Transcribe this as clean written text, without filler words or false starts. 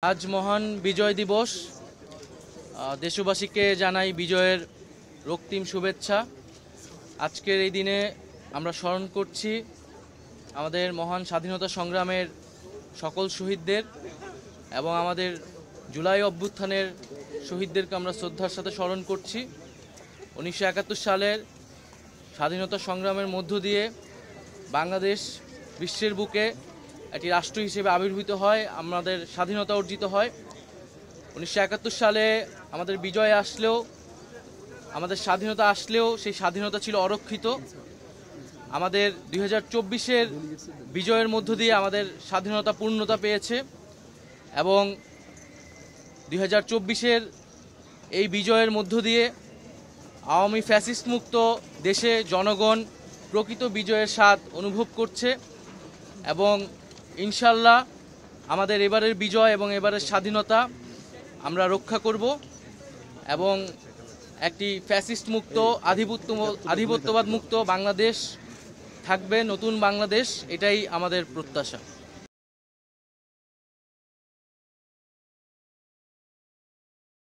আজ মহান বিজয় দিবস। দেশবাসীকে জানাই বিজয়ের রক্তিম শুভেচ্ছা। আজকের এই দিনে আমরা স্মরণ করছি আমাদের মহান স্বাধীনতা সংগ্রামের সকল শহীদদের এবং আমাদের জুলাই অভ্যুত্থানের শহীদদেরকে আমরা শ্রদ্ধার সাথে স্মরণ করছি। 1971 সালের স্বাধীনতা সংগ্রামের মধ্য দিয়ে বাংলাদেশ বিশ্বের বুকে একটি রাষ্ট্র হিসেবে আবির্ভূত হয়, আমাদের স্বাধীনতা অর্জিত হয়। 1971 সালে আমাদের বিজয় আসলেও, আমাদের স্বাধীনতা আসলেও সেই স্বাধীনতা ছিল অরক্ষিত। আমাদের 2024-এর বিজয়ের মধ্য দিয়ে আমাদের স্বাধীনতা পূর্ণতা পেয়েছে এবং 2024-এর এই বিজয়ের মধ্য দিয়ে আওয়ামী ফ্যাসিস্ট মুক্ত দেশে জনগণ প্রকৃত বিজয়ের স্বাদ অনুভব করছে এবং ইনশাল্লাহ আমাদের এবারের বিজয় এবং এবারের স্বাধীনতা আমরা রক্ষা করব এবং একটি ফ্যাসিস্ট মুক্ত আধিপত্যবাদ মুক্ত বাংলাদেশ থাকবে, নতুন বাংলাদেশ, এটাই আমাদের প্রত্যাশা।